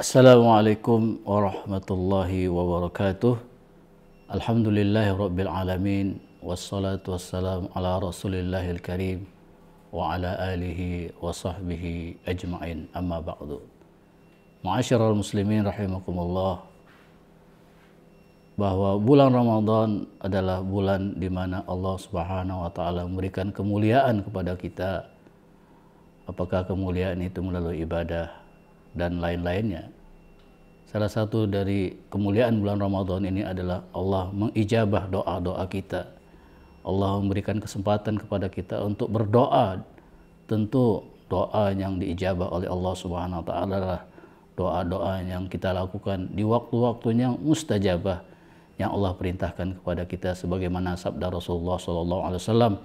Assalamualaikum warahmatullahi wabarakatuh. Alhamdulillahi rabbil alamin. Wassalatu wassalamu ala rasulillahil karim wa ala alihi wa sahbihi ajma'in, amma ba'du. Ma'asyiral muslimin rahimakumullah, bahwa bulan Ramadan adalah bulan di mana Allah Subhanahu wa taala memberikan kemuliaan kepada kita. Apakah kemuliaan itu melalui ibadah dan lain-lainnya. Salah satu dari kemuliaan bulan Ramadan ini adalah Allah mengijabah doa-doa kita. Allah memberikan kesempatan kepada kita untuk berdoa. Tentu doa yang diijabah oleh Allah Subhanahu wa taala adalah doa-doa yang kita lakukan di waktu-waktunya mustajabah yang Allah perintahkan kepada kita, sebagaimana sabda Rasulullah SAW,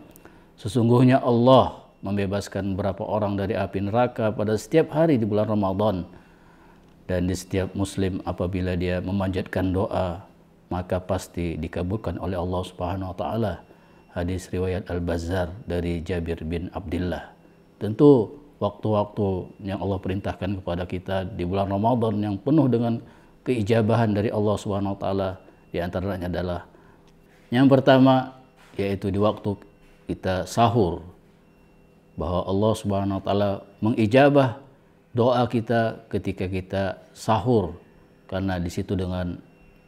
sesungguhnya Allah membebaskan beberapa orang dari api neraka pada setiap hari di bulan Ramadan, dan di setiap muslim apabila dia memanjatkan doa maka pasti dikabulkan oleh Allah Subhanahu wa taala. Hadis riwayat Al-Bazzar dari Jabir bin Abdullah. Tentu waktu-waktu yang Allah perintahkan kepada kita di bulan Ramadan yang penuh dengan keijabahan dari Allah Subhanahu wa taala, di antaranya adalah yang pertama yaitu di waktu kita sahur, bahwa Allah Subhanahu wa taala mengijabah doa kita ketika kita sahur, karena di situ dengan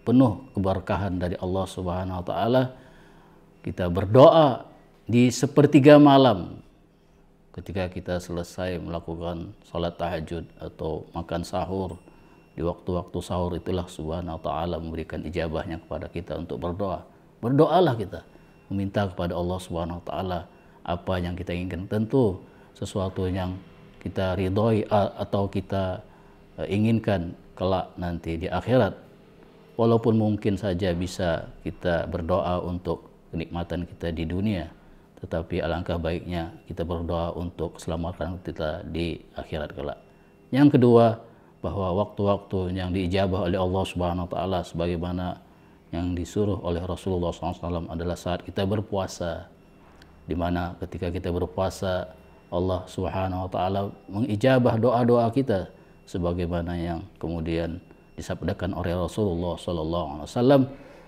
penuh keberkahan dari Allah Subhanahu wa taala kita berdoa di sepertiga malam ketika kita selesai melakukan salat tahajud atau makan sahur. Di waktu-waktu sahur itulah Subhanahu wa taala memberikan ijabahnya kepada kita untuk berdoa. Berdoalah kita, meminta kepada Allah Subhanahu wa taala apa yang kita inginkan, tentu sesuatu yang kita ridhoi atau kita inginkan kelak nanti di akhirat. Walaupun mungkin saja bisa kita berdoa untuk kenikmatan kita di dunia, tetapi alangkah baiknya kita berdoa untuk keselamatan kita di akhirat kelak. Yang kedua, bahwa waktu-waktu yang diijabah oleh Allah Subhanahu wa taala sebagaimana yang disuruh oleh Rasulullah SAW adalah saat kita berpuasa, di mana ketika kita berpuasa Allah Subhanahu wa taala mengijabah doa-doa kita sebagaimana yang kemudian disabdakan oleh Rasulullah sallallahu alaihi wasallam,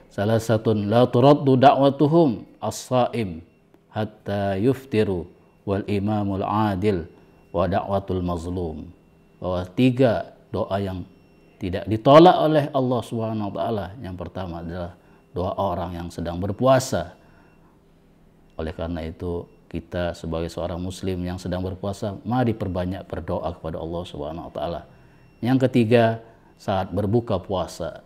salah satun la turaddu da'watuhum as-saim hatta yuftiru wal imamul adil wa da'watul mazlum. Bahwa tiga doa yang tidak ditolak oleh Allah Subhanahu wa taala, yang pertama adalah doa orang yang sedang berpuasa. Oleh karena itu, kita sebagai seorang muslim yang sedang berpuasa, mari perbanyak berdoa kepada Allah Subhanahu wa taala. Yang ketiga, saat berbuka puasa,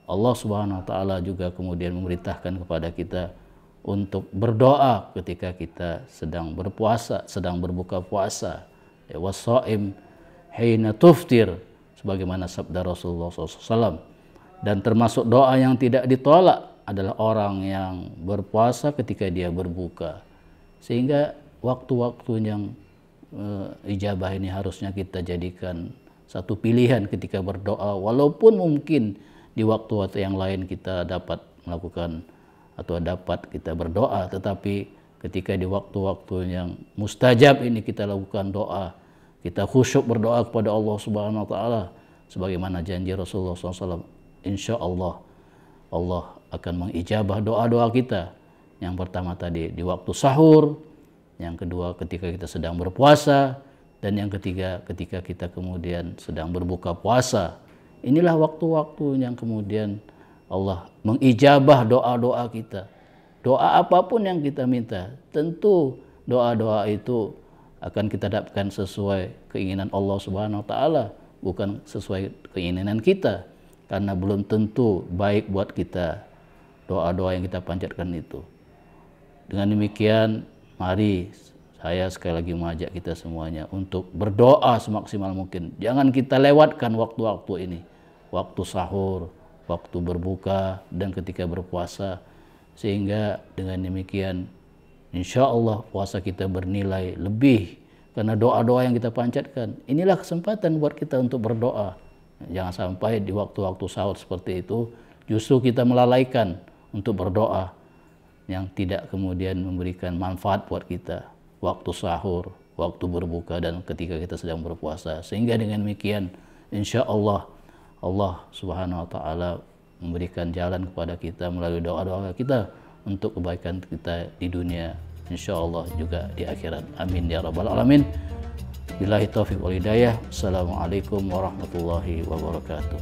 Allah Subhanahu wa taala juga kemudian memerintahkan kepada kita untuk berdoa ketika kita sedang berpuasa, sedang berbuka puasa. Wassaim hina tuftir, sebagaimana sabda Rasulullah SAW. Dan termasuk doa yang tidak ditolak adalah orang yang berpuasa ketika dia berbuka. Sehingga waktu-waktu yang ijabah ini harusnya kita jadikan satu pilihan ketika berdoa, walaupun mungkin di waktu-waktu yang lain kita dapat melakukan atau dapat kita berdoa, tetapi ketika di waktu-waktu yang mustajab ini kita lakukan doa, kita khusyuk berdoa kepada Allah Subhanahu wa taala sebagaimana janji Rasulullah SAW, insya Allah Allah akan mengijabah doa-doa kita. Yang pertama tadi di waktu sahur, yang kedua ketika kita sedang berpuasa, dan yang ketiga ketika kita kemudian sedang berbuka puasa. Inilah waktu-waktu yang kemudian Allah mengijabah doa-doa kita. Doa apapun yang kita minta, tentu doa-doa itu akan kita dapatkan sesuai keinginan Allah Subhanahu wa taala, bukan sesuai keinginan kita. Karena belum tentu baik buat kita doa-doa yang kita panjatkan itu. Dengan demikian, mari saya sekali lagi mengajak kita semuanya untuk berdoa semaksimal mungkin. Jangan kita lewatkan waktu-waktu ini. Waktu sahur, waktu berbuka, dan ketika berpuasa. Sehingga dengan demikian, insya Allah puasa kita bernilai lebih. Karena doa-doa yang kita panjatkan. Inilah kesempatan buat kita untuk berdoa. Jangan sampai di waktu-waktu sahur seperti itu justru kita melalaikan untuk berdoa yang tidak kemudian memberikan manfaat buat kita. Waktu sahur, waktu berbuka, dan ketika kita sedang berpuasa. Sehingga dengan demikian insya Allah Allah Subhanahu wa taala memberikan jalan kepada kita melalui doa-doa kita untuk kebaikan kita di dunia, insya Allah juga di akhirat. Amin ya rabbal alamin. Billahi taufiq wal hidayah. Assalamualaikum warahmatullahi wabarakatuh.